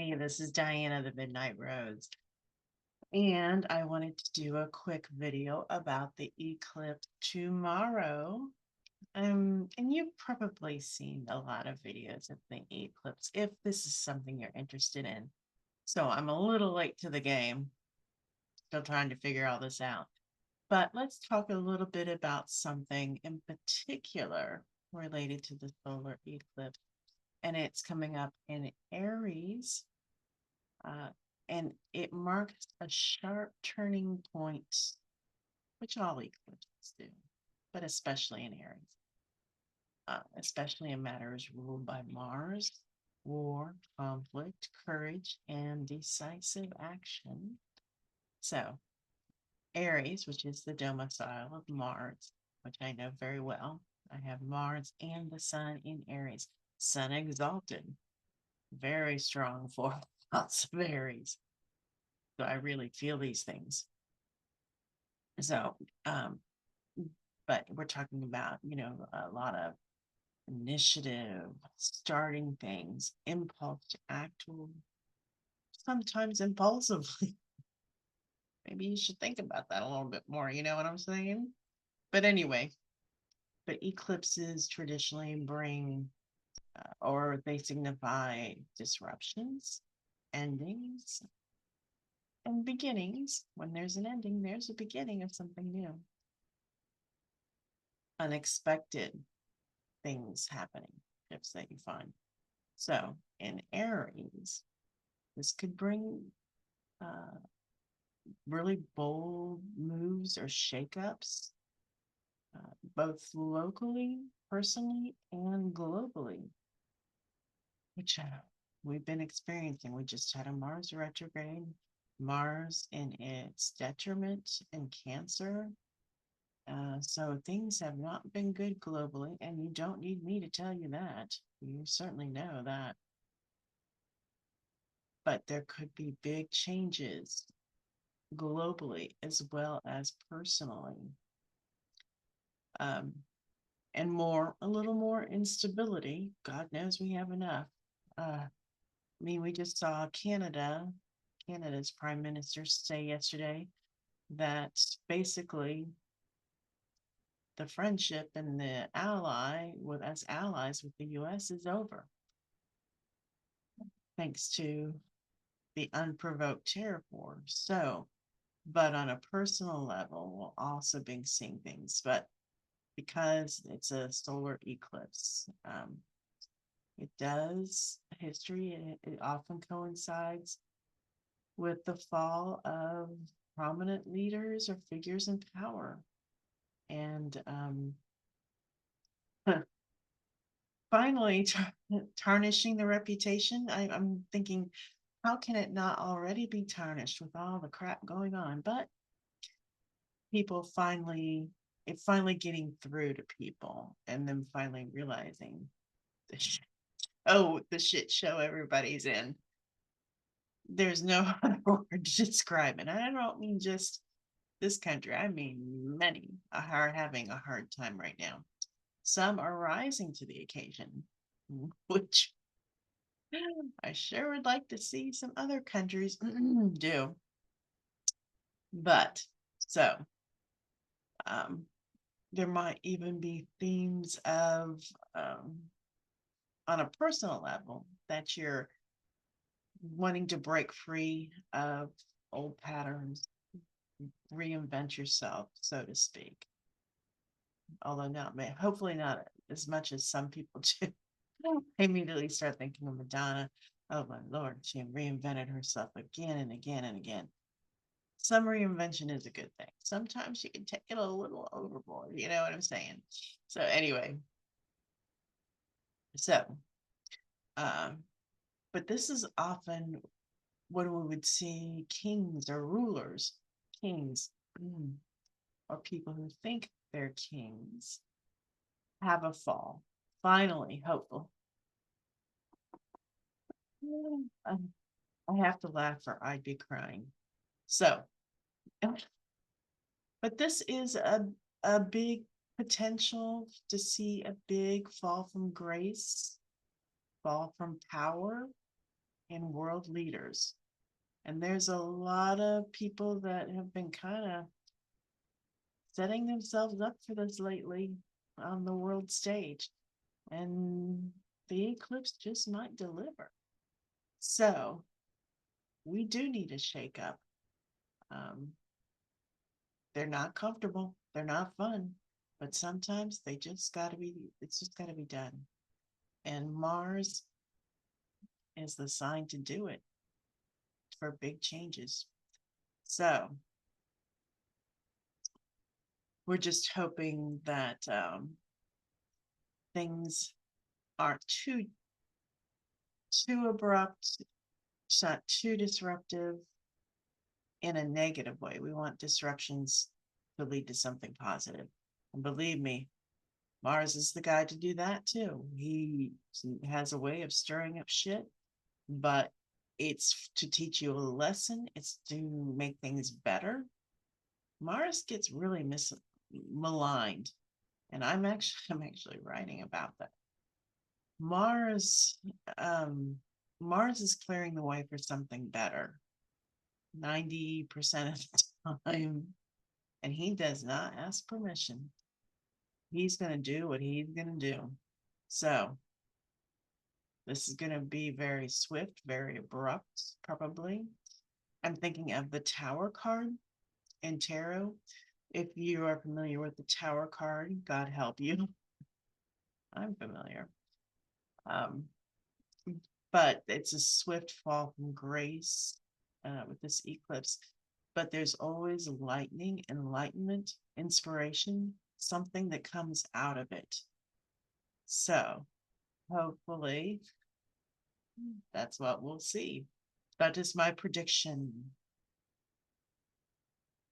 Hey, this is Diana, the Midnight Rose, and I wanted to do a quick video about the eclipse tomorrow. And you've probably seen a lot of videos of the eclipse if this is something you're interested in. So I'm a little late to the game, still trying to figure all this out. But let's talk a little bit about something in particular related to the solar eclipse, and it's coming up in Aries. Uh, and it marks a sharp turning point, which all eclipses do, but especially in Aries, especially in matters ruled by Mars, war, conflict, courage, and decisive action. So, Aries, which is the domicile of Mars, which I know very well. I have Mars and the Sun in Aries, Sun exalted, very strong for lots of Aries. So I really feel these things. So, um, but we're talking about, a lot of initiative, starting things, impulse to act, sometimes impulsively. Maybe you should think about that a little bit more. You know what I'm saying? But anyway, but eclipses traditionally bring, or they signify disruptions, endings, and beginnings. When there's an ending, there's a beginning of something new. Unexpected things happening, shifts that you find. So in Aries, this could bring uh, really bold moves or shakeups, both locally, personally, and globally, which we've been experiencing. We just had a Mars retrograde, Mars in its detriment in Cancer. So things have not been good globally, and you don't need me to tell you that. You certainly know that. But there could be big changes globally as well as personally. Um, and a little more instability. God knows we have enough. We just saw Canada's prime minister say yesterday that basically the friendship and the ally with us allies with the US is over, thanks to the unprovoked terror war. So, but on a personal level, we'll also be seeing things. But because it's a solar eclipse, it does history, and it often coincides with the fall of prominent leaders or figures in power. And finally, tarnishing the reputation. I'm thinking, how can it not already be tarnished with all the crap going on? But people finally getting through to people, and then finally realizing the the shit show everybody's in. There's no other word to describe it. And I don't mean just this country, I mean many are having a hard time right now. Some are rising to the occasion, which I sure would like to see some other countries do. But so um, there might even be themes of, on a personal level, that you're wanting to break free of old patterns, reinvent yourself, so to speak. Although not, hopefully not as much as some people do. I immediately start thinking of Madonna. Oh my Lord, she reinvented herself again and again and again. Some reinvention is a good thing. Sometimes you can take it a little overboard. You know what I'm saying? So anyway, so um, but this is often when we would see kings or rulers, kings, or people who think they're kings, have a fall. Finally, hopeful. I have to laugh or I'd be crying. So, but this is a big potential to see a big fall from grace, fall from power, and world leaders. And there's a lot of people that have been kind of setting themselves up for this lately on the world stage. And the eclipse just might deliver. So we do need a shakeup. Um, they're not comfortable, they're not fun, but sometimes it's just got to be done. And Mars is the sign to do it for big changes. So we're just hoping that things aren't too abrupt, not too disruptive in a negative way. We want disruptions to lead to something positive. And believe me, Mars is the guy to do that too. He has a way of stirring up shit, but it's to teach you a lesson, it's to make things better. Mars gets really maligned, and I'm actually writing about that. Mars um Mars is clearing the way for something better 90% of the time, and he does not ask permission. He's going to do what he's going to do. So this is going to be very swift, very abrupt, probably. I'm thinking of the Tower card in tarot. If you are familiar with the Tower card, God help you. I'm familiar. Um, but it's a swift fall from grace with this eclipse. But there's always lightning, enlightenment, inspiration, something that comes out of it. So hopefully that's what we'll see. That is my prediction.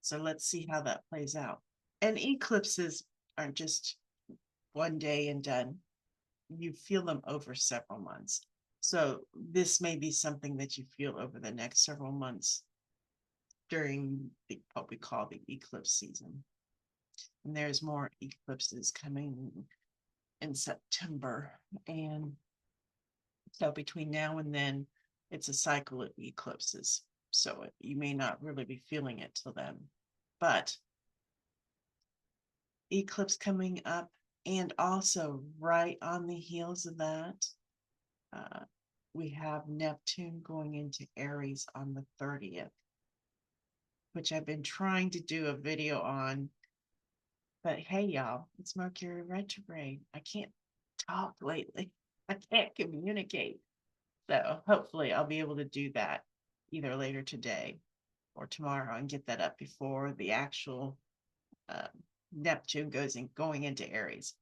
So let's see how that plays out. And eclipses aren't just one day and done. You feel them over several months. So this may be something that you feel over the next several months during what we call the eclipse season. And there's more eclipses coming in September. And so between now and then, it's a cycle of eclipses. So you may not really be feeling it till then. But eclipse coming up, and also right on the heels of that, we have Neptune going into Aries on the 30th, which I've been trying to do a video on. But hey, y'all, it's Mercury retrograde. I can't talk lately. I can't communicate. So hopefully I'll be able to do that either later today or tomorrow and get that up before the actual uh, Neptune going into Aries.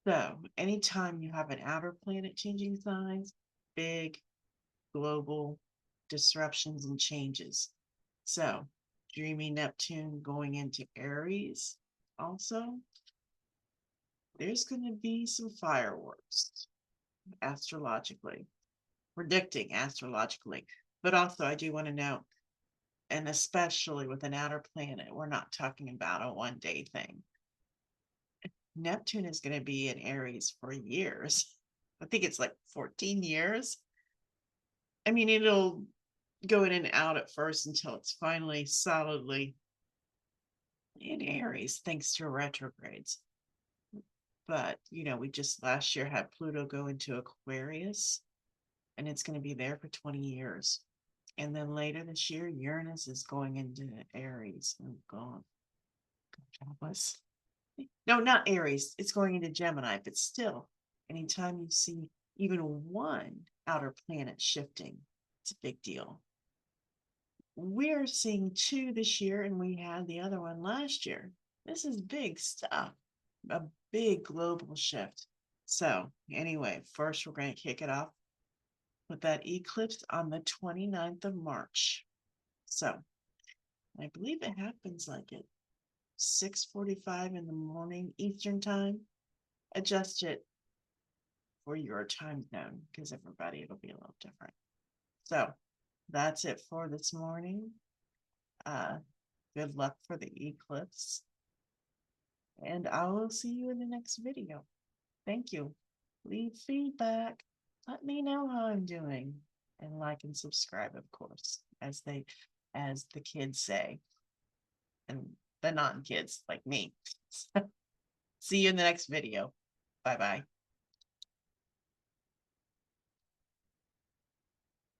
So anytime you have an outer planet changing signs, big global disruptions and changes. So dreamy Neptune going into Aries also, there's going to be some fireworks astrologically, predicting astrologically. But also, I do want to note, and especially with an outer planet, we're not talking about a 1 day thing. Neptune is going to be in Aries for years. I think it's like 14 years. I mean, it'll go in and out at first until it's finally solidly in Aries, thanks to retrogrades. But, we just last year had Pluto go into Aquarius, and it's going to be there for 20 years. And then later this year, Uranus is going into Aries. Oh, God. Jobless. No, not Aries. It's going into Gemini, but still, anytime you see even one outer planet shifting, it's a big deal. We're seeing two this year, and we had the other one last year. This is big stuff, a big global shift. So, anyway, first we're going to kick it off with that eclipse on the 29th of March. So, I believe it happens like at 6:45 in the morning Eastern time. Adjust it for your time zone because everybody it'll be a little different. So that's it for this morning. Good luck for the eclipse, and I will see you in the next video. Thank you. Leave feedback. Let me know how I'm doing. and like and subscribe, of course, as the kids say, and the non-kids like me. See you in the next video. Bye bye.